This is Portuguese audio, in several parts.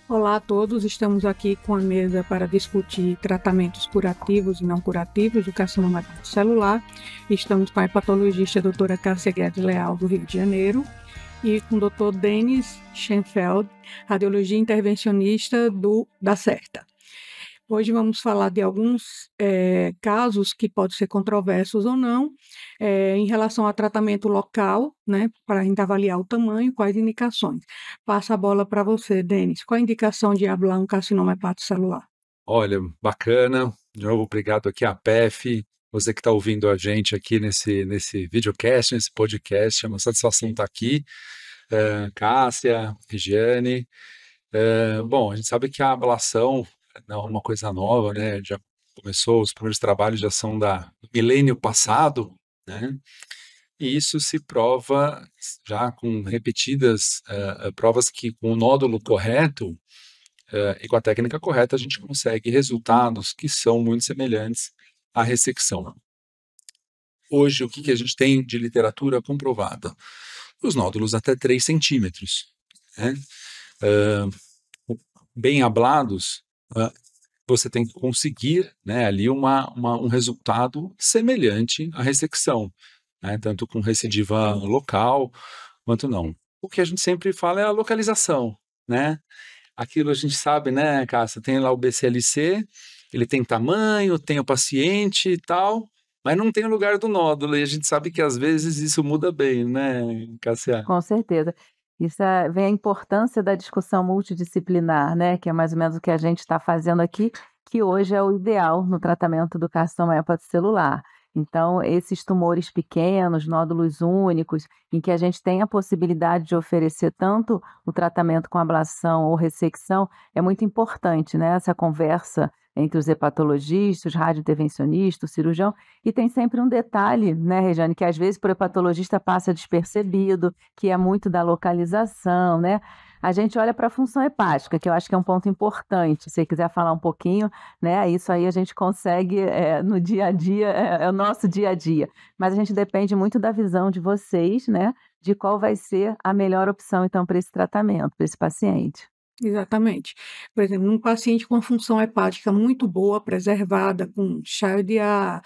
Olá a todos, estamos aqui com a mesa para discutir tratamentos curativos e não curativos do carcinoma hepatocelular. Estamos com a hepatologista doutora Cássia Guedes Leal, do Rio de Janeiro, e com o Dr. Denis Schenfeld, radiologia intervencionista da CERTA. Hoje vamos falar de alguns casos que podem ser controversos ou não, em relação a tratamento local, né, para a gente avaliar o tamanho, quais indicações. Passa a bola para você, Denis. Qual a indicação de ablar um carcinoma hepatocelular? Olha, bacana. De novo, obrigado aqui à PEF, você que está ouvindo a gente aqui nesse videocast, nesse podcast. É uma satisfação estar aqui. Cássia, Regiane. Bom, a gente sabe que a ablação não é uma coisa nova, né? Já começou, os primeiros trabalhos já são do milênio passado, né? E isso se prova já com repetidas provas que com o nódulo correto e com a técnica correta a gente consegue resultados que são muito semelhantes à ressecção. Hoje, o que a gente tem de literatura comprovada? Os nódulos até 3 centímetros, né? Bem ablados, você tem que conseguir, né, ali um resultado semelhante à ressecção, né, tanto com recidiva local quanto não. O que a gente sempre fala é a localização, né? Aquilo a gente sabe, né, Cássia? Tem lá o BCLC, ele tem tamanho, tem o paciente e tal, mas não tem o lugar do nódulo, e a gente sabe que às vezes isso muda bem, né, Cássia? Com certeza. Isso vem a importância da discussão multidisciplinar, né, que é mais ou menos o que a gente está fazendo aqui, que hoje é o ideal no tratamento do carcinoma hepatocelular. Então, esses tumores pequenos, nódulos únicos, em que a gente tem a possibilidade de oferecer tanto o tratamento com ablação ou ressecção, é muito importante, né, essa conversa entre os hepatologistas, os radiointervencionistas, o cirurgião, e tem sempre um detalhe, né, Regiane, que às vezes para o hepatologista passa despercebido, que é muito da localização, né? A gente olha para a função hepática, que eu acho que é um ponto importante. Se você quiser falar um pouquinho, né? Isso aí a gente consegue no dia a dia, é o nosso dia a dia. Mas a gente depende muito da visão de vocês, né? De qual vai ser a melhor opção, então, para esse tratamento, para esse paciente. Exatamente. Por exemplo, num paciente com função hepática muito boa, preservada, com chaio de ar,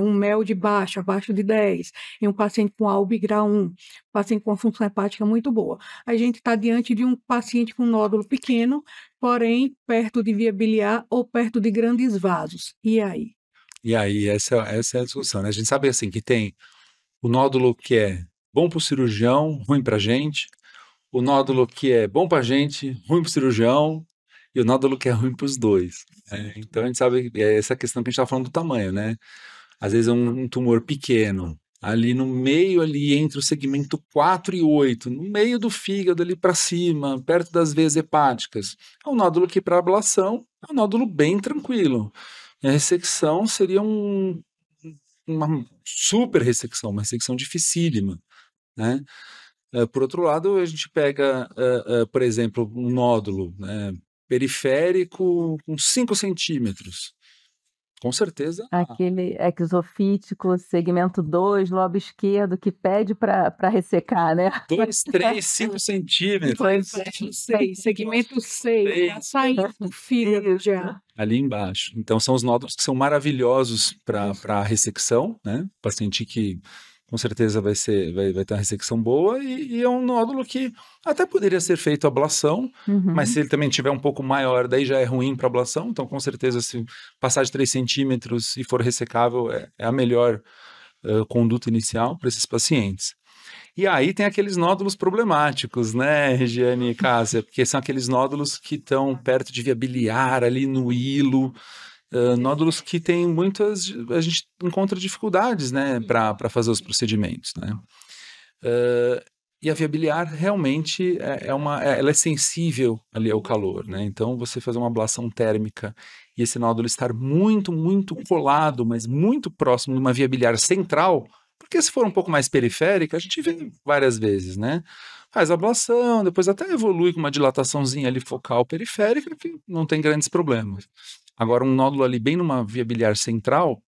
um MEL de baixo, abaixo de 10, em um paciente com ALB grau 1, paciente com função hepática muito boa. A gente está diante de um paciente com nódulo pequeno, porém perto de via biliar ou perto de grandes vasos. E aí? E aí, essa é a discussão, né? A gente sabe assim que tem o nódulo que é bom para o cirurgião, ruim para a gente, o nódulo que é bom para a gente, ruim para o cirurgião, e o nódulo que é ruim para os dois. Então a gente sabe, essa questão que a gente está falando do tamanho, né? Às vezes é um tumor pequeno, ali no meio, ali entre o segmento 4 e 8, no meio do fígado, ali para cima, perto das veias hepáticas. É um nódulo que para ablação é um nódulo bem tranquilo. E a ressecção seria uma super ressecção, uma ressecção dificílima, né? Por outro lado, a gente pega, por exemplo, um nódulo, né, periférico com 5 centímetros. Com certeza. Aquele exofítico, segmento 2, lobo esquerdo, que pede para ressecar, né? 2, 3, 5 centímetros. Segmento 6, já saindo do fígado já. Ali embaixo. Então, são os nódulos que são maravilhosos para a ressecção, né? Paciente que com certeza vai ter uma ressecção boa e é um nódulo que até poderia ser feito ablação, mas se ele também tiver um pouco maior, daí já é ruim para ablação, então com certeza se passar de 3 centímetros e for ressecável é a melhor conduta inicial para esses pacientes. E aí tem aqueles nódulos problemáticos, né, Regiane e Cássia, porque são aqueles nódulos que estão perto de via biliar, ali no hilo, nódulos que tem a gente encontra dificuldades, né, para fazer os procedimentos, né. E a via biliar realmente ela é sensível ali ao calor, né, então você fazer uma ablação térmica e esse nódulo estar muito, muito colado, mas muito próximo de uma via biliar central, porque se for um pouco mais periférica, a gente vê várias vezes, né, faz ablação, depois até evolui com uma dilataçãozinha ali focal periférica, que não tem grandes problemas. Agora, um nódulo ali bem numa via biliar central,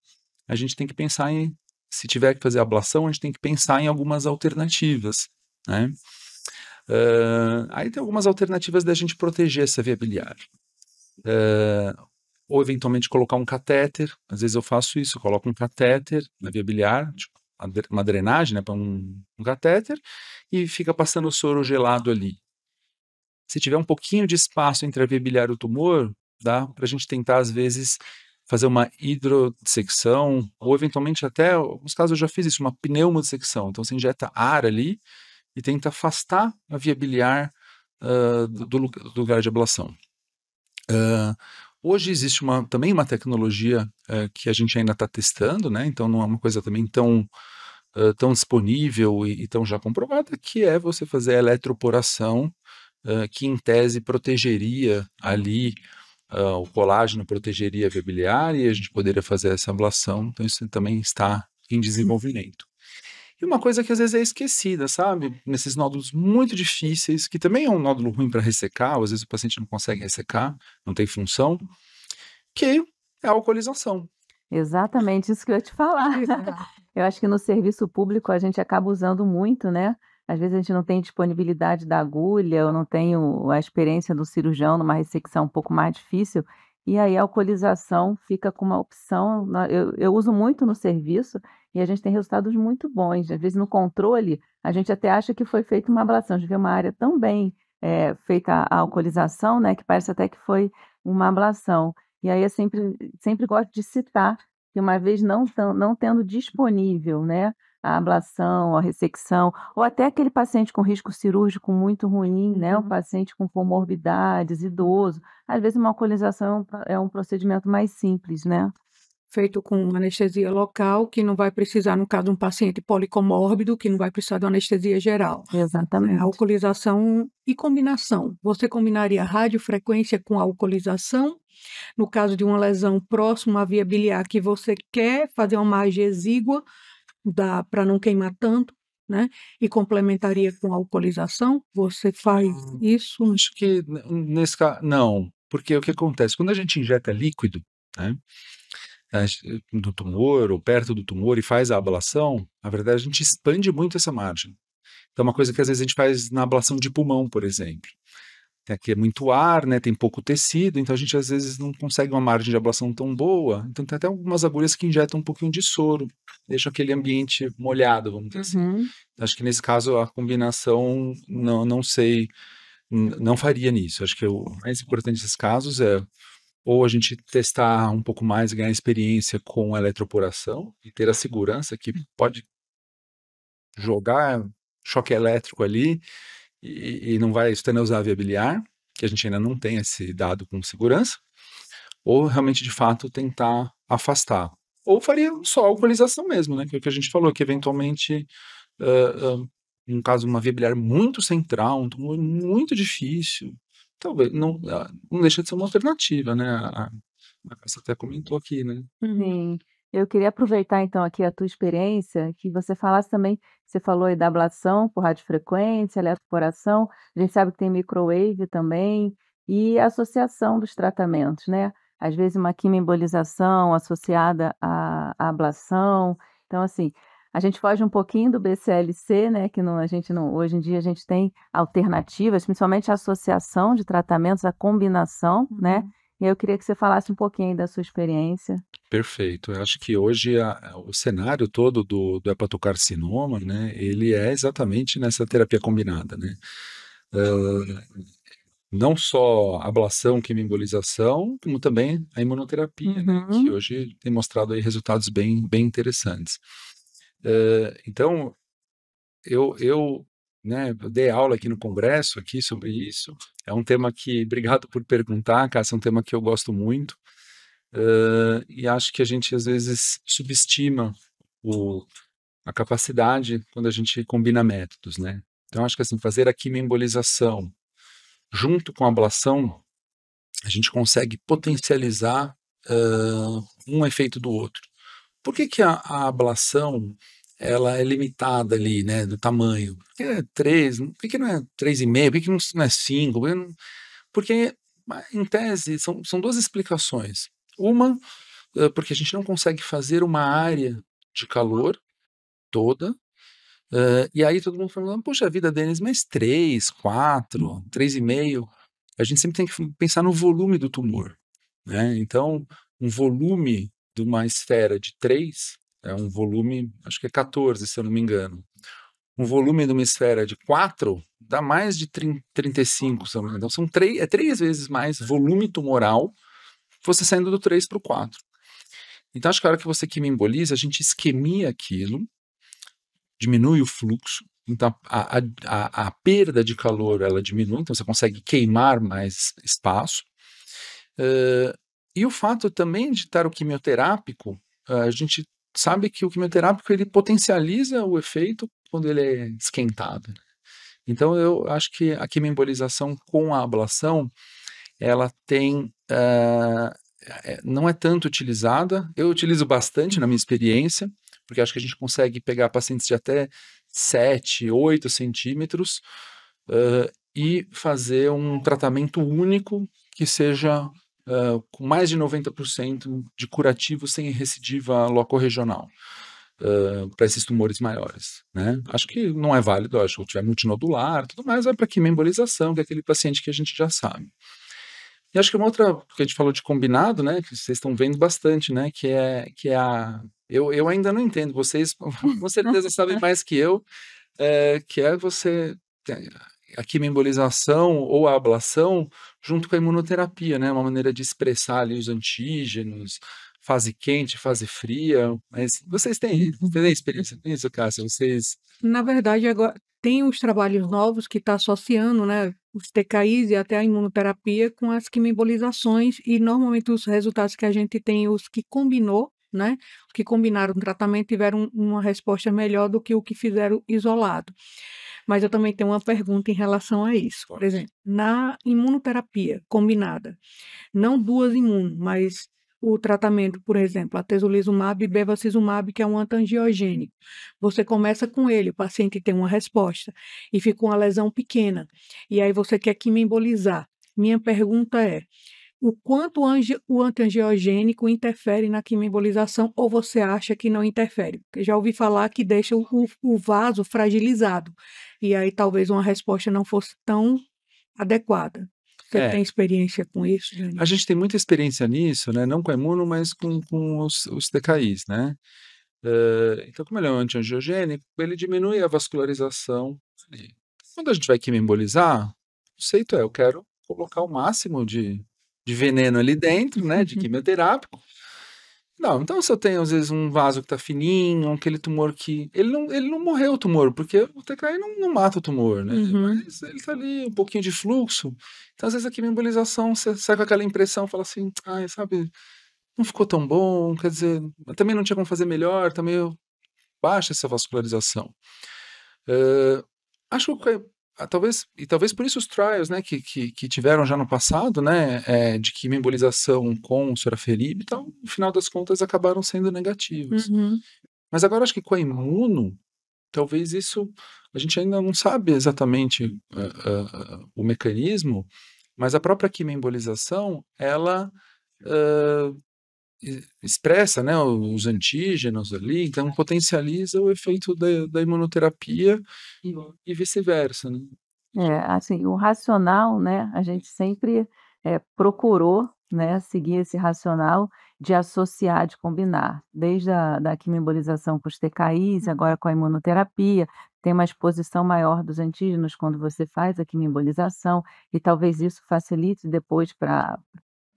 a gente tem que pensar em se tiver que fazer ablação, a gente tem que pensar em algumas alternativas, né? Aí tem algumas alternativas da gente proteger essa via biliar. Ou eventualmente colocar um catéter, às vezes eu faço isso, eu coloco um catéter na via biliar, tipo, uma drenagem, né, para um catéter, e fica passando o soro gelado ali. Se tiver um pouquinho de espaço entre a via biliar e o tumor, dá para a gente tentar, às vezes, fazer uma hidrodissecção, ou eventualmente até, em alguns casos eu já fiz isso, uma pneumodissecção. Então você injeta ar ali e tenta afastar a via biliar do lugar de ablação. Hoje existe também uma tecnologia que a gente ainda está testando, né? Então não é uma coisa também tão disponível e tão já comprovada, que é você fazer a eletroporação, que em tese protegeria ali, o colágeno protegeria a via biliar e a gente poderia fazer essa ablação. Então isso também está em desenvolvimento. E uma coisa que às vezes é esquecida, sabe? Nesses nódulos muito difíceis, que também é um nódulo ruim para ressecar, ou às vezes o paciente não consegue ressecar, não tem função, que é a alcoolização. Exatamente isso que eu ia te falar. Eu acho que no serviço público a gente acaba usando muito, né? Às vezes a gente não tem disponibilidade da agulha, ou não tem a experiência do cirurgião numa ressecção um pouco mais difícil, e aí a alcoolização fica com uma opção. Eu uso muito no serviço e a gente tem resultados muito bons. Às vezes no controle, a gente até acha que foi feita uma ablação. A gente vê uma área tão bem feita a alcoolização, né, que parece até que foi uma ablação. E aí eu sempre gosto de citar que uma vez não tendo disponível, né, a ablação, a ressecção, ou até aquele paciente com risco cirúrgico muito ruim, né, um paciente com comorbidades, idoso, às vezes uma alcoolização é um procedimento mais simples, né. Feito com anestesia local, que não vai precisar, no caso de um paciente policomórbido, que não vai precisar de anestesia geral. Exatamente. Alcoolização e combinação. Você combinaria radiofrequência com alcoolização? No caso de uma lesão próxima à via biliar, que você quer fazer uma margem exígua, para não queimar tanto, né? E complementaria com alcoolização? Você faz isso? Acho que nesse caso, não, porque o que acontece? Quando a gente injeta líquido, né, no tumor ou perto do tumor e faz a ablação, na verdade a gente expande muito essa margem. Então é uma coisa que às vezes a gente faz na ablação de pulmão, por exemplo. Aqui é muito ar, né, tem pouco tecido, então a gente às vezes não consegue uma margem de ablação tão boa. Então tem até algumas agulhas que injetam um pouquinho de soro, deixam aquele ambiente molhado, vamos dizer assim. Acho que nesse caso a combinação, não sei, não faria nisso. Acho que o mais importante nesses casos é ou a gente testar um pouco mais, ganhar experiência com a eletroporação e ter a segurança que pode jogar choque elétrico ali e não vai estenosar a via biliar, que a gente ainda não tem esse dado com segurança, ou realmente, de fato, tentar afastar. Ou faria só alcoolização mesmo, né? Que é o que a gente falou, que eventualmente, no caso, uma via biliar muito central, um tumor muito difícil, talvez, não deixa de ser uma alternativa, né? A Cássia até comentou aqui, né? Sim. Eu queria aproveitar então aqui a tua experiência, que você falasse também, você falou aí da ablação por radiofrequência, eletroporação, a gente sabe que tem microwave também, e a associação dos tratamentos, né? Às vezes uma quimioembolização associada à ablação. Então, assim, a gente foge um pouquinho do BCLC, né? Que não, a gente não, hoje em dia a gente tem alternativas, principalmente a associação de tratamentos, a combinação, né? E eu queria que você falasse um pouquinho aí da sua experiência. Perfeito. Eu acho que hoje o cenário todo do hepatocarcinoma, né, ele é exatamente nessa terapia combinada, né? Não só ablação, quimioembolização, como também a imunoterapia, né, que hoje tem mostrado aí resultados bem interessantes. Então, eu né, dei aula aqui no congresso aqui sobre isso. É um tema que, obrigado por perguntar, Cássia, é um tema que eu gosto muito. E acho que a gente às vezes subestima a capacidade quando a gente combina métodos, né? Então acho que assim, fazer a quimioembolização junto com a ablação, a gente consegue potencializar um efeito do outro. Por que a ablação ela é limitada ali, né, do tamanho? Por que é 3? Por que não é 3,5? Por que não é 5? Porque, em tese, são duas explicações. Uma, porque a gente não consegue fazer uma área de calor toda. E aí todo mundo falando, poxa vida, Denis, mas 3, 4, 3,5. A gente sempre tem que pensar no volume do tumor, né? Então, um volume de uma esfera de 3 é um volume, acho que é 14, se eu não me engano. Um volume de uma esfera de 4 dá mais de 35, se eu não me engano. Então, são 3 vezes mais volume tumoral você saindo do 3 para o 4. Então, acho que a hora que você quimioemboliza, a gente isquemia aquilo, diminui o fluxo, então a perda de calor ela diminui, então você consegue queimar mais espaço. E o fato também de estar o quimioterápico, a gente sabe que o quimioterápico ele potencializa o efeito quando ele é esquentado. Então eu acho que a quimioembolização com a ablação, ela tem, não é tanto utilizada, eu utilizo bastante na minha experiência, porque acho que a gente consegue pegar pacientes de até 7, 8 centímetros e fazer um tratamento único que seja com mais de 90% de curativo sem recidiva locorregional para esses tumores maiores, né? Acho que não é válido, acho que se tiver multinodular, tudo mais, vai para quimioembolização, que é aquele paciente que a gente já sabe. E acho que uma outra, que a gente falou de combinado, né, que vocês estão vendo bastante, né, que é a... Eu ainda não entendo, vocês com certeza sabem mais que eu, que é você... A quimioembolização ou a ablação junto com a imunoterapia, né, uma maneira de expressar ali os antígenos, fase quente, fase fria, mas vocês têm experiência com isso, Cássia? Vocês... Na verdade, agora tem os trabalhos novos que está associando, né, os TKIs e até a imunoterapia com as quimioembolizações, e normalmente os resultados que a gente tem, os que combinou, né, os que combinaram o tratamento tiveram uma resposta melhor do que o que fizeram isolado. Mas eu também tenho uma pergunta em relação a isso. Por exemplo, na imunoterapia combinada, não duas imuno, mas o tratamento, por exemplo, atezolizumab e bevacizumab, que é um antiangiogênico. Você começa com ele, o paciente tem uma resposta e fica uma lesão pequena, e aí você quer quimioembolizar. Minha pergunta é: o quanto o antiangiogênico interfere na quimioembolização, ou você acha que não interfere? Porque já ouvi falar que deixa o vaso fragilizado, e aí talvez uma resposta não fosse tão adequada. Você tem experiência com isso, Jânio? A gente tem muita experiência nisso, né? Não com a imuno, mas com os TKIs, né? Então, como ele é um antiangiogênico, ele diminui a vascularização. Quando a gente vai quimioembolizar, o conceito é, eu quero colocar o máximo de veneno ali dentro, né? De quimioterápico. Não, então se eu tenho às vezes um vaso que tá fininho, aquele tumor que... Ele não morreu o tumor, porque o TKI não mata o tumor, né? Mas ele tá ali, um pouquinho de fluxo. Então às vezes a quimioembolização, você sai com aquela impressão, fala assim, sabe, não ficou tão bom, quer dizer, também não tinha como fazer melhor, tá meio baixa essa vascularização. Acho que talvez por isso os trials, né, que tiveram já no passado, né, de quimioembolização com sorafenib, então, no final das contas, acabaram sendo negativos. Mas agora acho que com a imuno, talvez isso, a gente ainda não sabe exatamente o mecanismo, mas a própria quimioembolização, ela expressa, né, os antígenos ali, então potencializa o efeito da imunoterapia e vice-versa, né? Assim, o racional, né, a gente sempre procurou, né, seguir esse racional de associar, de combinar, desde da quimioembolização com os TKIs, agora com a imunoterapia, tem uma exposição maior dos antígenos quando você faz a quimioembolização, e talvez isso facilite depois para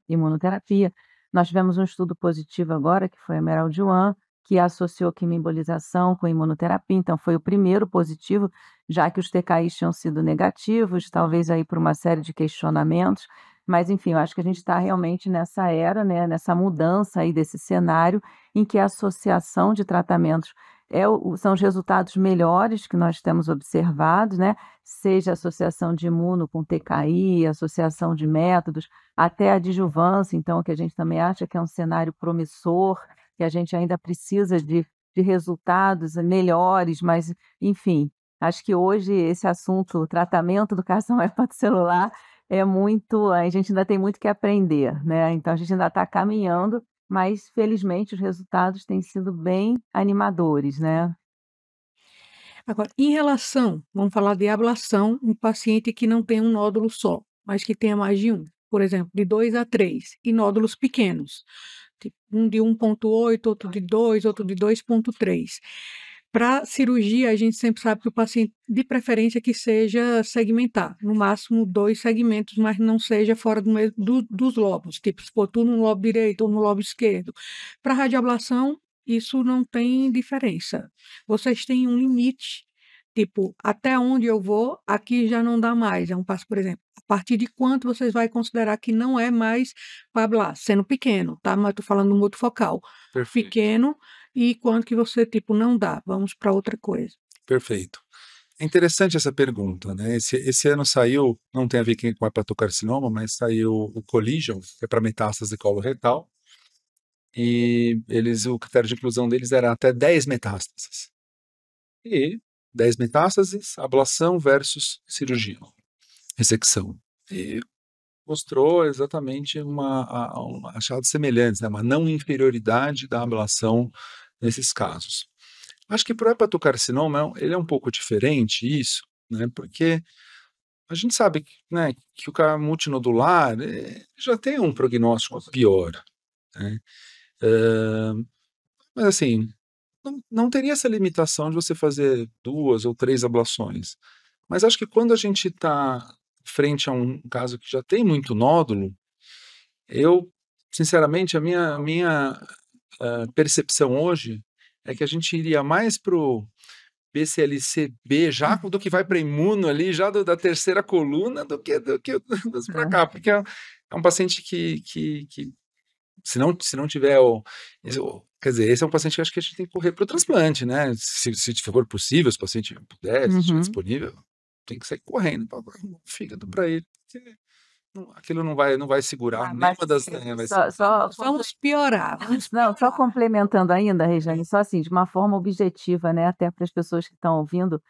imunoterapia. Nós tivemos um estudo positivo agora, que foi a EMERALD-1, que associou quimioembolização com imunoterapia, então foi o primeiro positivo, já que os TKIs tinham sido negativos, talvez aí por uma série de questionamentos, mas enfim, eu acho que a gente está realmente nessa era, né, nessa mudança aí desse cenário, em que a associação de tratamentos são os resultados melhores que nós temos observado, né, seja associação de imuno com TKI, associação de métodos, até a adjuvância, então, que a gente também acha que é um cenário promissor, que a gente ainda precisa de resultados melhores, mas, enfim, acho que hoje esse assunto, o tratamento do carcinoma hepatocelular, a gente ainda tem muito que aprender, né? Então a gente ainda está caminhando mas felizmente os resultados têm sido bem animadores, né. Agora, em relação, vamos falar de ablação, um paciente que não tem um nódulo só, mas que tenha mais de um, por exemplo, de 2 a 3, e nódulos pequenos, tipo um de 1,8, outro de 2, outro de 2,3. Para cirurgia, a gente sempre sabe que o paciente, de preferência, que seja segmentar, no máximo 2 segmentos, mas não seja fora dos lobos, tipo, se for tudo no lobo direito ou no lobo esquerdo. Para radioablação, isso não tem diferença. Vocês têm um limite, tipo, até onde eu vou, aqui já não dá mais. É um passo, por exemplo, a partir de quanto vocês vai considerar que não é mais para ablar, sendo pequeno, tá? Mas estou falando no multifocal. Perfeito. Pequeno e quanto que você, tipo, não dá, vamos para outra coisa. Perfeito. É interessante essa pergunta, né? Esse ano saiu, não tem a ver com hepatocarcinoma, mas saiu o Collision, que é para metástase coloretal, e o critério de inclusão deles era até 10 metástases. E 10 metástases, ablação versus cirurgia, ressecção. E mostrou exatamente achados semelhantes, né? Uma não inferioridade da ablação nesses casos. Acho que para o hepatocarcinoma ele é um pouco diferente isso, né? Porque a gente sabe que, né, que o multinodular já tem um prognóstico pior, né? Mas assim, não teria essa limitação de você fazer 2 ou 3 ablações. Mas acho que quando a gente está frente a um caso que já tem muito nódulo, eu, sinceramente, a minha percepção hoje é que a gente iria mais pro BCLC-B já do que vai para imuno ali, já da terceira coluna, do que para cá, porque é um paciente que se não tiver quer dizer, esse é um paciente que acho que a gente tem que correr para o transplante, né? Se for possível, se o paciente puder, se estiver disponível, tem que sair correndo para o fígado para ele, porque aquilo não vai segurar nenhuma das. Vamos piorar. Não, só complementando ainda, Regiane, só assim, de uma forma objetiva, né, até para as pessoas que estão ouvindo,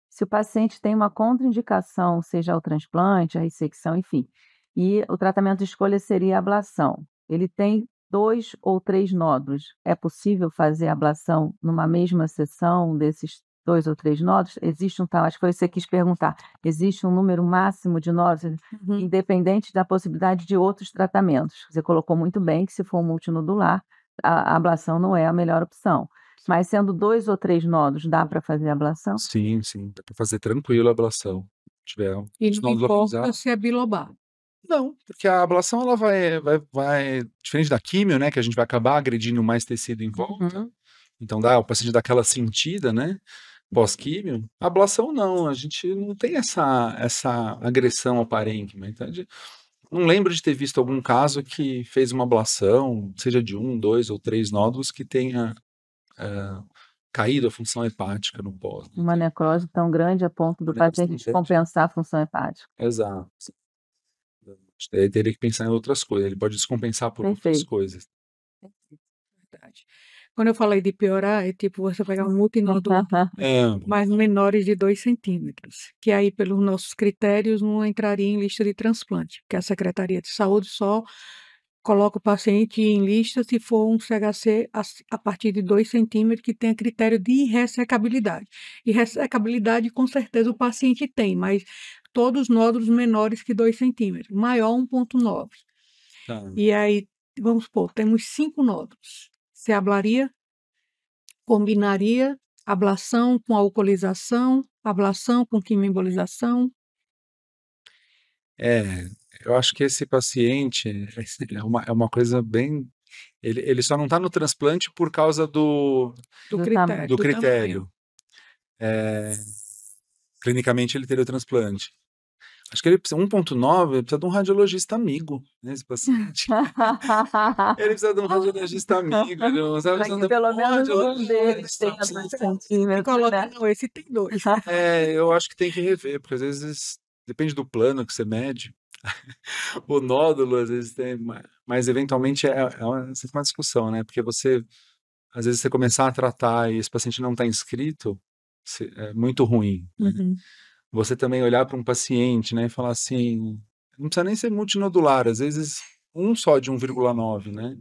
se o paciente tem uma contraindicação, seja o transplante, a ressecção, enfim, e o tratamento de escolha seria a ablação. Ele tem 2 ou 3 nódulos. É possível fazer ablação numa mesma sessão desses 2 ou 3 nódulos? Existe acho que foi isso que você quis perguntar. Existe um número máximo de nódulos, independente da possibilidade de outros tratamentos? Você colocou muito bem que se for multinodular, a ablação não é a melhor opção. Mas sendo 2 ou 3 nódulos, dá para fazer ablação? Sim, dá para fazer tranquilo a ablação. Tiver E os não nódulos importa localizados. se é bilobar. Não, porque a ablação ela vai diferente da químio, né, que a gente vai acabar agredindo mais tecido em volta. Então o paciente dá aquela sentida, né, pós-químio. A ablação não, a gente não tem essa agressão ao parênquima. Então, não lembro de ter visto algum caso que fez uma ablação, seja de 1, 2 ou 3 nódulos, que tenha caído a função hepática no pós. Uma necrose tão grande a ponto do paciente descompensar a função hepática. Exato. Ele teria que pensar em outras coisas, ele pode descompensar por outras coisas. Verdade. Quando eu falei de piorar, é tipo você pegar um multinódulo, mas menores de 2 centímetros, que aí, pelos nossos critérios, não entraria em lista de transplante, porque a Secretaria de Saúde só coloca o paciente em lista se for um CHC a partir de 2 centímetros, que tenha critério de irressecabilidade. Irressecabilidade, com certeza, o paciente tem, mas todos os nódulos menores que 2 centímetros, maior 1,9. E aí, vamos supor, temos 5 nódulos. Você ablaria, combinaria ablação com alcoolização, ablação com quimioembolização? Eu acho que esse paciente é uma coisa bem. Ele só não está no transplante por causa do critério. Clinicamente ele teria o transplante. Acho que ele precisa 1,9, ele precisa de um radiologista amigo, né, esse paciente. Ele precisa de um radiologista amigo. Pelo menos um deles tenha 2 centímetros. Coloca, não, esse tem 2. Eu acho que tem que rever, porque às vezes depende do plano que você mede. O nódulo às vezes tem, mas eventualmente é uma discussão, né? Porque às vezes você começar a tratar e esse paciente não está inscrito, é muito ruim. Né? Você também olhar para um paciente, né, e falar assim, não precisa nem ser multinodular, às vezes um só de 1,9, né?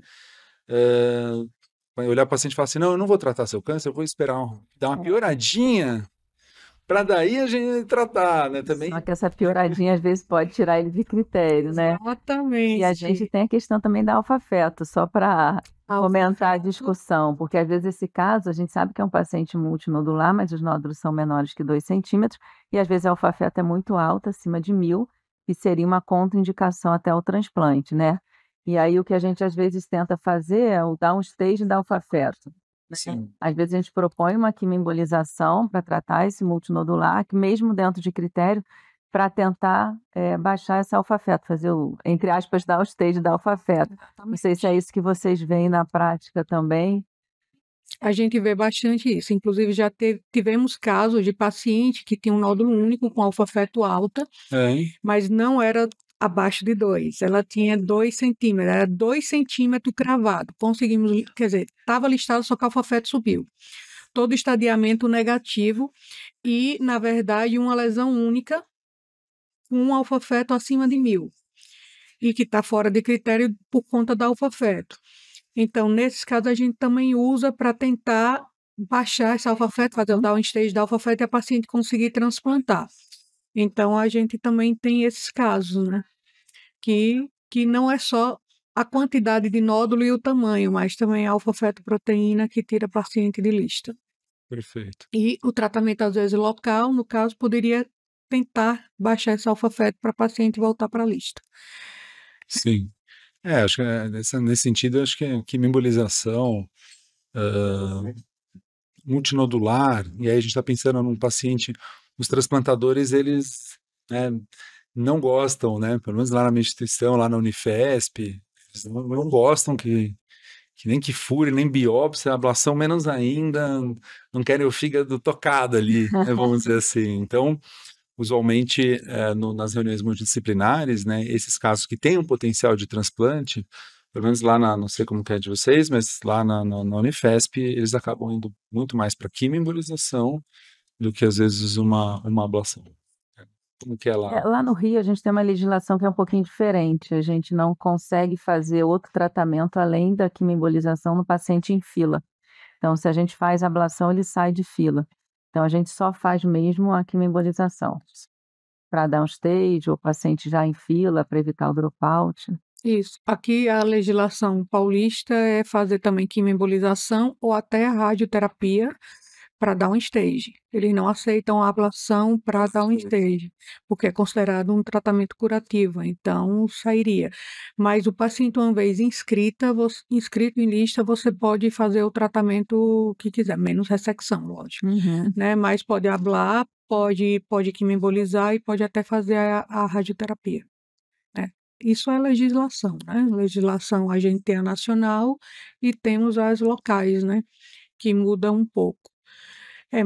vai olhar o paciente e falar assim, não, eu não vou tratar seu câncer, eu vou esperar dar uma pioradinha para daí a gente tratar, né? Também. Só que essa pioradinha às vezes pode tirar ele de critério, né? E a gente Exatamente. tem a questão também da alfa-feto, só para fomentar a Alfa-feto. discussão, porque às vezes esse caso a gente sabe que é um paciente multinodular, mas os nódulos são menores que 2 centímetros, e às vezes a alfa-feto é muito alta, acima de 1000, e seria uma contraindicação até o transplante, né? E aí o que a gente às vezes tenta fazer é o downstage da alfa-feto. Sim. Às vezes a gente propõe uma quimioembolização para tratar esse multinodular, que mesmo dentro de critério, para tentar baixar essa alfa-feto, fazer o, entre aspas, downstage da alfa-feto. Não sei se é isso que vocês veem na prática também. A gente vê bastante isso. Inclusive, já tivemos casos de paciente que tinha um nódulo único com alfa-feto alta, mas não era abaixo de 2. Ela tinha 2 centímetros, era 2 centímetros cravado. Conseguimos, quer dizer, estava listado, só que o alfa-feto subiu. Todo estadiamento negativo e, na verdade, uma lesão única com um alfa-feto acima de 1000 e que está fora de critério por conta da alfa-feto. Então, nesses casos, a gente também usa para tentar baixar essa alfa-feto, fazer o downstage da alfa-feto e a paciente conseguir transplantar. Então, a gente também tem esses casos, né? Que não é só a quantidade de nódulo e o tamanho, mas também a alfa-fetoproteína que tira a paciente de lista. Perfeito. E o tratamento, às vezes, local, no caso, poderia tentar baixar essa alfa-feto para a paciente voltar para a lista. Sim. Acho que nesse sentido, acho que a quimioembolização multinodular, e aí a gente está pensando num paciente, os transplantadores, eles, né, não gostam, né, pelo menos lá na minha instituição, lá na Unifesp, eles não gostam que nem que fure, nem biópsia, ablação menos ainda, não querem o fígado tocado ali, né, vamos dizer assim. Então, usualmente, nas reuniões multidisciplinares, né, esses casos que têm um potencial de transplante, pelo menos lá não sei como que é de vocês, mas lá na Unifesp, eles acabam indo muito mais para quimioembolização do que, às vezes, uma ablação. Como que é lá? Lá no Rio, a gente tem uma legislação que é um pouquinho diferente. A gente não consegue fazer outro tratamento além da quimioembolização no paciente em fila. Então, se a gente faz a ablação, ele sai de fila. Então, a gente só faz mesmo a quimioembolização para dar um stage, ou paciente já em fila, para evitar o dropout. Isso. Aqui a legislação paulista é fazer também quimioembolização ou até a radioterapia para dar um stage. Eles não aceitam a ablação para dar um stage, porque é considerado um tratamento curativo, então sairia. Mas o paciente, uma vez inscrito em lista, você pode fazer o tratamento que quiser, menos ressecção, lógico, né? Mas pode ablar, pode quimioembolizar e pode até fazer a radioterapia, né? Isso é legislação, né? Legislação a gente tem a nacional e temos as locais, né? Que mudam um pouco.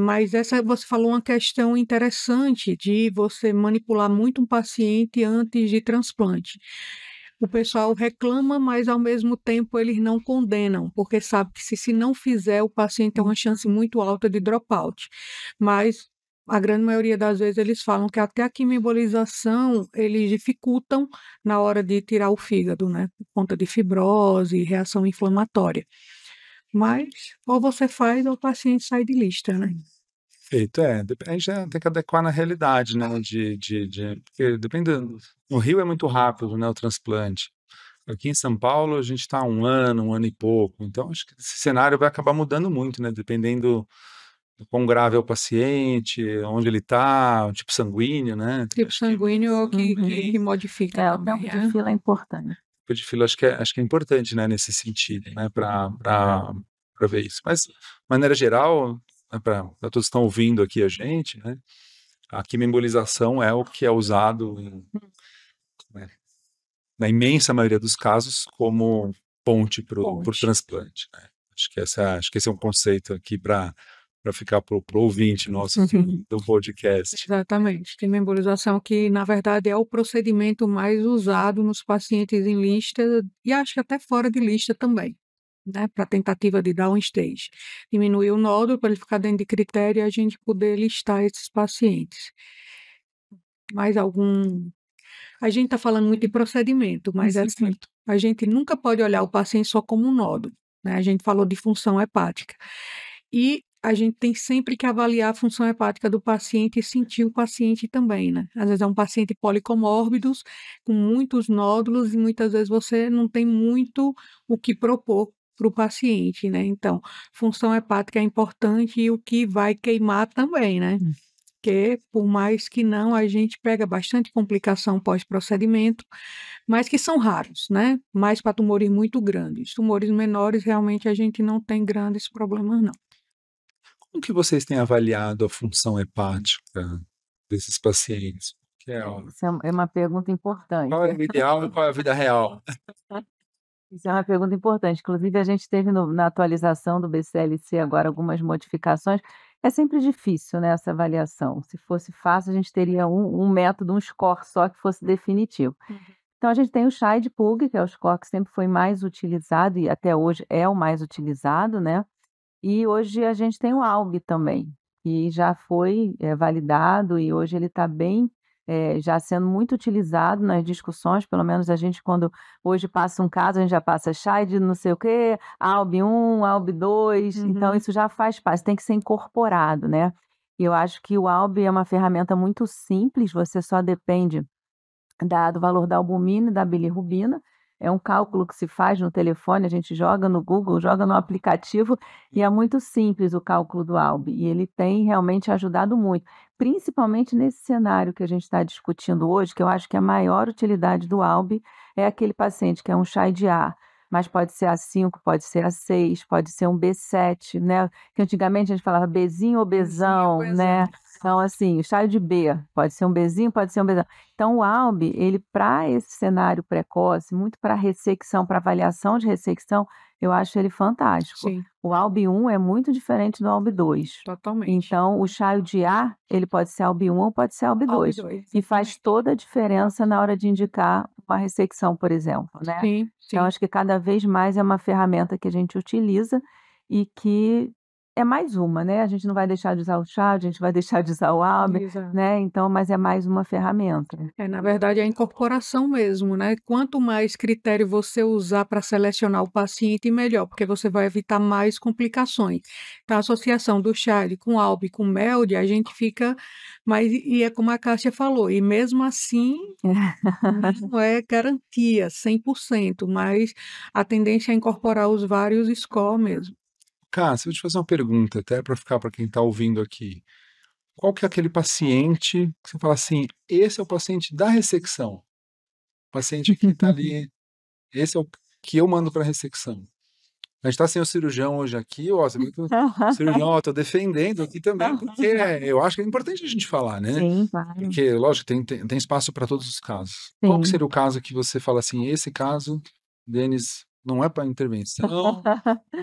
Mas você falou uma questão interessante de você manipular muito um paciente antes de transplante. O pessoal reclama, mas ao mesmo tempo eles não condenam, porque sabe que se não fizer, o paciente tem uma chance muito alta de dropout. Mas a grande maioria das vezes eles falam que até a quimioembolização eles dificultam na hora de tirar o fígado, né? Por conta de fibrose, reação inflamatória. Mas ou você faz ou o paciente sai de lista, né? Feito, a gente tem que adequar na realidade, né, porque dependendo, no Rio é muito rápido, né, o transplante. Aqui em São Paulo a gente está um ano e pouco, então acho que esse cenário vai acabar mudando muito, né, dependendo do quão grave é o paciente, onde ele está, o tipo sanguíneo, né. Tipo sanguíneo é o que modifica O também, tempo de fila é importante. O tipo de fila acho que é importante, né, nesse sentido, né, para ver isso. Mas, de maneira geral, né, para todos que estão ouvindo aqui a gente, né, a quimioembolização é o que é usado né, na imensa maioria dos casos como ponte para o transplante, né. Acho que esse é um conceito aqui para ficar para o ouvinte nosso do podcast. Exatamente. Quimioembolização que, na verdade, é o procedimento mais usado nos pacientes em lista e acho que até fora de lista também, né? Para tentativa de dar um stage. Diminuir o nódulo para ele ficar dentro de critério e a gente poder listar esses pacientes. Mais algum A gente está falando muito de procedimento, mas assim, Perfeito. a gente nunca pode olhar o paciente só como um nódulo, né? A gente falou de função hepática. E a gente tem sempre que avaliar a função hepática do paciente e sentir o paciente também, né? Às vezes é um paciente policomórbidos, com muitos nódulos, e muitas vezes você não tem muito o que propor para o paciente, né? Então, função hepática é importante e o que vai queimar também, né? Porque, por mais que não, a gente pega bastante complicação pós-procedimento, mas que são raros, né? Mais para tumores muito grandes. Tumores menores, realmente, a gente não tem grandes problemas, não. Como que vocês têm avaliado a função hepática desses pacientes? Que é, Isso é uma pergunta importante. qual é o ideal e qual é a vida real? Isso é uma pergunta importante. Inclusive, a gente teve na atualização do BCLC agora algumas modificações. É sempre difícil, né, essa avaliação. Se fosse fácil, a gente teria um método, um score só que fosse definitivo. Então, a gente tem o CHA-IDPUG, que é o score que sempre foi mais utilizado e até hoje é o mais utilizado, né? E hoje a gente tem o ALB também, que já foi, validado e hoje ele está bem, já sendo muito utilizado nas discussões, pelo menos a gente quando hoje passa um caso, a gente já passa chá de não sei o quê, ALB1, ALB2, então isso já faz parte, tem que ser incorporado, né. E eu acho que o ALB é uma ferramenta muito simples, você só depende do valor da albumina e da bilirrubina, é um cálculo que se faz no telefone, a gente joga no Google, joga no aplicativo e é muito simples o cálculo do ALB e ele tem realmente ajudado muito, principalmente nesse cenário que a gente está discutindo hoje, que eu acho que a maior utilidade do ALB é aquele paciente que é um CHA-IDA, mas pode ser A5, pode ser A6, pode ser um B7, né, que antigamente a gente falava Bzinho ou Bzão, né, então assim, o chá de B, pode ser um Bzinho, pode ser um Bzão. Então o ALB, ele para esse cenário precoce, muito para ressecção, para avaliação de ressecção, eu acho ele fantástico. Sim, O ALB1 é muito diferente do ALB2. totalmente. Então o chá de A, ele pode ser ALB1 ou pode ser ALB2. ALB2, E faz toda a diferença na hora de indicar uma ressecção, por exemplo, né. Sim, sim. Então acho que cada vez mais é uma ferramenta que a gente utiliza e que é mais uma, né, a gente não vai deixar de usar o chá, a gente vai deixar de usar o ALB, Exato. né, então mas é mais uma ferramenta. Na verdade, é a incorporação mesmo, né? Quanto mais critério você usar para selecionar o paciente, melhor, porque você vai evitar mais complicações. Então, a associação do CHAD com ALB, com MELD, a gente fica mais, e é como a Cássia falou, e mesmo assim, não é garantia 100%, mas a tendência é incorporar os vários score mesmo. Cássia, eu vou te fazer uma pergunta, até para ficar para quem está ouvindo aqui. Qual que é aquele paciente que você fala assim, esse é o paciente da ressecção? O paciente que está ali, esse é o que eu mando para ressecção. A gente está sem o cirurgião hoje aqui, ó, você viu que o cirurgião, ó, tô defendendo aqui também, porque eu acho que é importante a gente falar, né? Sim, claro. Porque, lógico, tem espaço para todos os casos. Qual que Sim. seria o caso que você fala assim, esse caso, Denis, não é para intervenção,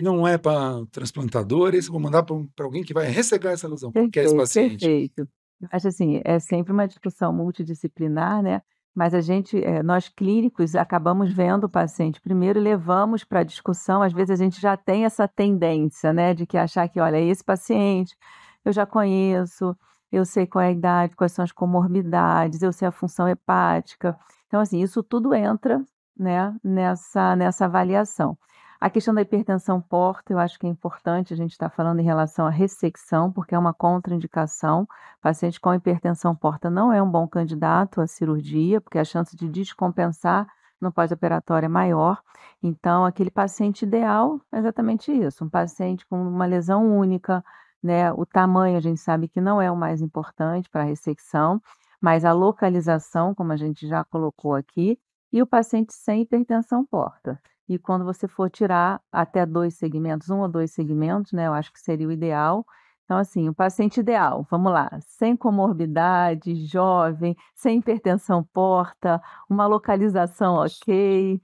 não é para transplantador, esse eu vou mandar para alguém que vai ressecar essa lesão, que é esse Perfeito, paciente. perfeito. Eu acho assim, é sempre uma discussão multidisciplinar, né, mas a gente, nós clínicos acabamos vendo o paciente primeiro e levamos para a discussão, às vezes a gente já tem essa tendência, né, de que achar que: "Olha, esse paciente eu já conheço, eu sei qual é a idade, quais são as comorbidades, eu sei a função hepática". Então assim, isso tudo entra, né, nessa avaliação. A questão da hipertensão porta, eu acho que é importante a gente estar falando em relação à ressecção, porque é uma contraindicação. Paciente com hipertensão porta não é um bom candidato à cirurgia, porque a chance de descompensar no pós-operatório é maior. Então, aquele paciente ideal é exatamente isso, um paciente com uma lesão única, né? O tamanho a gente sabe que não é o mais importante para a ressecção, mas a localização, como a gente já colocou aqui, e o paciente sem hipertensão porta. E quando você for tirar até 2 segmentos, 1 ou 2 segmentos, né, eu acho que seria o ideal. Então, assim, o paciente ideal, vamos lá, sem comorbidade, jovem, sem hipertensão porta, uma localização ok.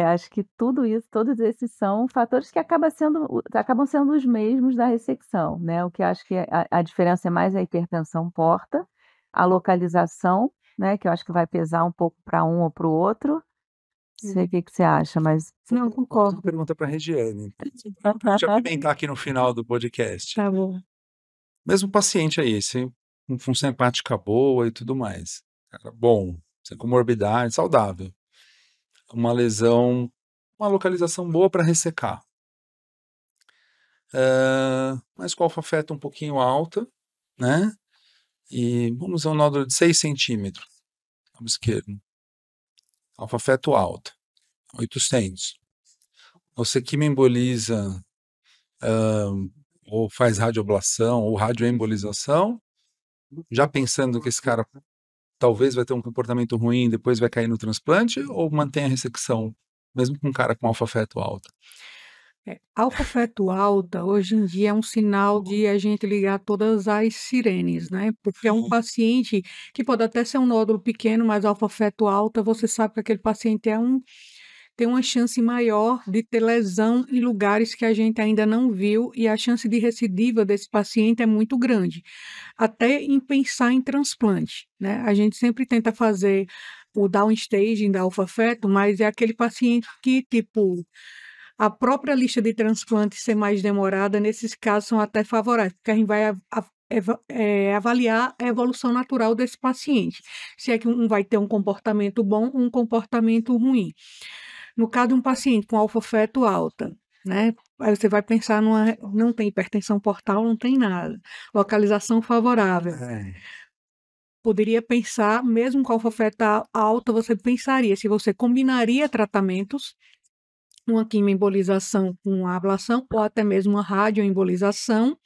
Acho que tudo isso, todos esses são fatores que acabam sendo os mesmos da ressecção, né, o que acho que a diferença é mais a hipertensão porta, a localização, né, que eu acho que vai pesar um pouco para um ou para o outro. Não sei o que você acha, mas Não, Uma concordo. pergunta para a Regiane, pra gente apimentar aqui no final do podcast. Tá bom. Mesmo paciente aí, com função hepática boa e tudo mais. Cara, bom, sem comorbidade, saudável. Uma lesão, uma localização boa para ressecar. Mas com alfa-feto um pouquinho alta, né? E vamos usar um nódulo de 6 centímetros, lado esquerdo. Alfa-feto alta, 800. Você quimioemboliza, ou faz radioablação, ou radioembolização, já pensando que esse cara talvez vai ter um comportamento ruim e depois vai cair no transplante, ou mantém a ressecção, mesmo com um cara com alfa-feto alta? Alfa-feto alta, hoje em dia, é um sinal de a gente ligar todas as sirenes, né? Porque é um paciente que pode até ser um nódulo pequeno, mas alfa-feto alta, você sabe que aquele paciente tem uma chance maior de ter lesão em lugares que a gente ainda não viu e a chance de recidiva desse paciente é muito grande, até em pensar em transplante, né? A gente sempre tenta fazer o downstaging da alfa-feto, mas é aquele paciente que, tipo, a própria lista de transplantes ser mais demorada, nesses casos, são até favoráveis, porque a gente vai avaliar a evolução natural desse paciente. Se é que um vai ter um comportamento bom ou um comportamento ruim. No caso de um paciente com alfa-feto alta, né? Aí você vai pensar não tem hipertensão portal, não tem nada. Localização favorável. Poderia pensar, mesmo com alfa-feto alta, você pensaria se você combinaria tratamentos, uma quimioembolização com a ablação, ou até mesmo uma radioembolização,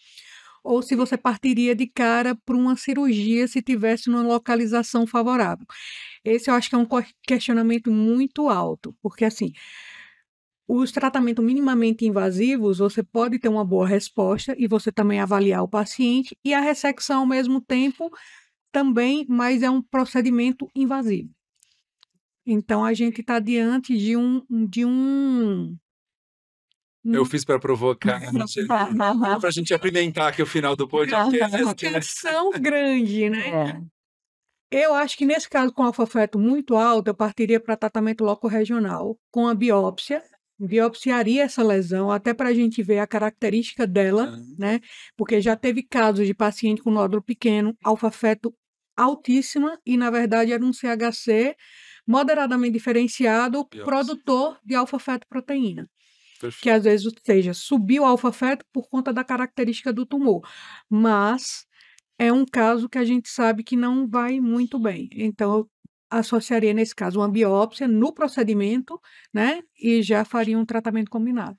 ou se você partiria de cara para uma cirurgia se tivesse uma localização favorável. Esse eu acho que é um questionamento muito alto, porque assim, os tratamentos minimamente invasivos, você pode ter uma boa resposta e você também avaliar o paciente, e a ressecção ao mesmo tempo também, mas é um procedimento invasivo. Então, a gente está diante de Eu fiz para provocar, para a gente apimentar aqui o final do podcast. uma questão grande, né? Eu acho que nesse caso com alfa-feto muito alto, eu partiria para tratamento locorregional, com a biópsia, biopsiaria essa lesão, até para a gente ver a característica dela, né? Porque já teve casos de paciente com nódulo pequeno, alfa-feto altíssima, e na verdade era um CHC moderadamente diferenciado, produtor de alfa-fetoproteína. Que às vezes, ou seja, subiu o alfa-feto por conta da característica do tumor. Mas é um caso que a gente sabe que não vai muito bem. Então, eu associaria, nesse caso, uma biópsia no procedimento, né? E já faria um tratamento combinado.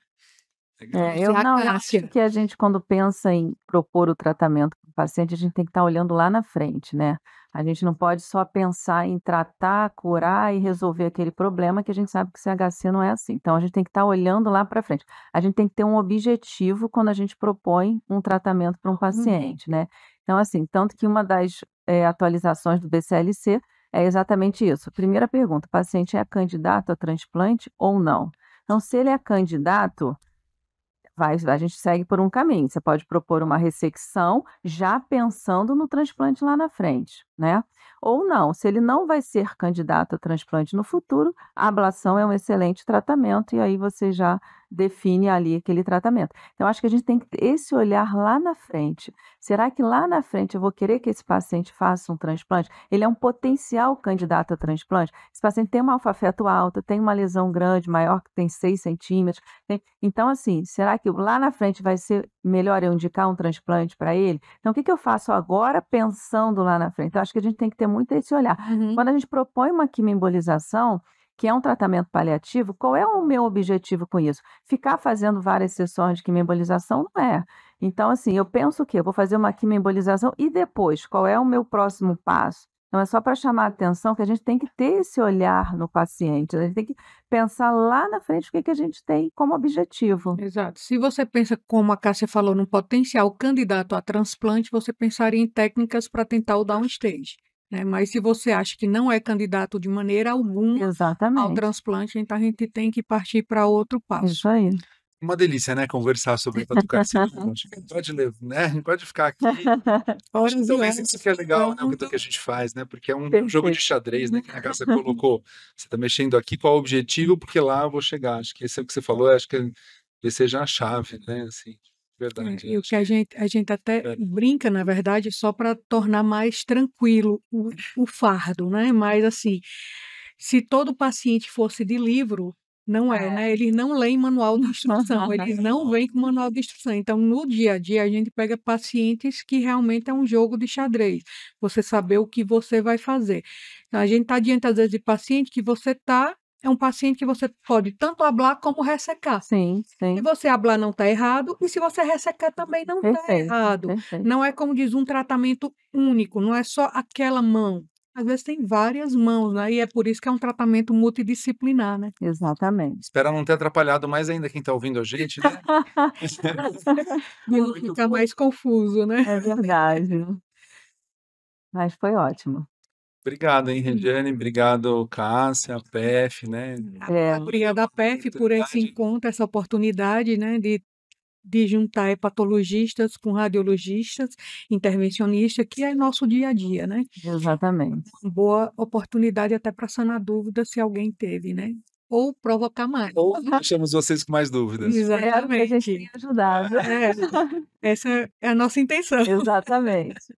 Eu acho que a gente, quando pensa em propor o tratamento para o paciente, a gente tem que estar olhando lá na frente, né? A gente não pode só pensar em tratar, curar e resolver aquele problema, que a gente sabe que CHC não é assim. Então, a gente tem que estar olhando lá para frente. A gente tem que ter um objetivo quando a gente propõe um tratamento para um paciente, né? Então, assim, tanto que uma das atualizações do BCLC é exatamente isso. Primeira pergunta: o paciente é candidato a transplante ou não? Então, se ele é candidato, a gente segue por um caminho. Você pode propor uma ressecção já pensando no transplante lá na frente, né? Ou não, se ele não vai ser candidato a transplante no futuro, a ablação é um excelente tratamento e aí você já define ali aquele tratamento. Então, acho que a gente tem que ter esse olhar lá na frente. Será que lá na frente eu vou querer que esse paciente faça um transplante? Ele é um potencial candidato a transplante? Esse paciente tem uma alfa-feto alta, tem uma lesão grande, maior que tem 6 centímetros. Então, assim, será que lá na frente vai ser melhor eu indicar um transplante para ele? Então, o que eu faço agora pensando lá na frente? Então, acho que a gente tem que ter muito esse olhar. Quando a gente propõe uma quimioembolização, que é um tratamento paliativo, qual é o meu objetivo com isso? Ficar fazendo várias sessões de quimioembolização não é. Então, assim, eu penso o quê? Eu vou fazer uma quimioembolização e depois, qual é o meu próximo passo? Então, é só para chamar a atenção que a gente tem que ter esse olhar no paciente, a gente tem que pensar lá na frente o que a gente tem como objetivo. Exato. Se você pensa, como a Cássia falou, num potencial candidato a transplante, você pensaria em técnicas para tentar o downstage, né? Mas se você acha que não é candidato de maneira alguma ao Exatamente. transplante, então a gente tem que partir para outro passo. Isso aí. Uma delícia, né? Conversar sobre hepatocarcinoma. Acho que pode, né? A gente pode ficar aqui. Talvez isso que é legal, né? Do que a gente faz, né? Porque é um jogo de xadrez, né? Que a Cássia colocou. Você está mexendo aqui, qual o objetivo? Porque lá eu vou chegar. Acho que esse é o que você falou, acho que talvez seja a chave, né? Assim. Verdade. E o acho que a gente até É. brinca, na verdade, só para tornar mais tranquilo o fardo, né? Mas assim, se todo paciente fosse de livro, não é, né? Eles não leem manual de instrução, eles não vêm com manual de instrução. Então, no dia a dia, a gente pega pacientes que realmente é um jogo de xadrez. Você saber o que você vai fazer. Então, a gente está diante, às vezes, de paciente que você está. É um paciente que você pode tanto hablar como ressecar. Sim, Se sim. você hablar, não está errado, e se você ressecar, também não está Perfeito, errado. perfeito. Não é, como diz, um tratamento único, não é só aquela mão. Às vezes tem várias mãos, né? E é por isso que é um tratamento multidisciplinar, né? Exatamente. Espero não ter atrapalhado mais ainda quem está ouvindo a gente, né? E não Muito ficar bom. mais confuso, né? É verdade. Mas foi ótimo. Obrigado, hein, Regiane? Obrigado, Cássia, PF, né? É, Obrigada à PEF por esse Oportunidade. encontro, essa oportunidade, né, de juntar hepatologistas com radiologistas, intervencionistas, que é nosso dia a dia, né? exatamente. Uma boa oportunidade até para sanar dúvidas se alguém teve, né? Ou provocar mais. Ou deixamos vocês com mais dúvidas. Espero que a gente Exatamente. tenha ajudado. É, essa é a nossa intenção. Exatamente.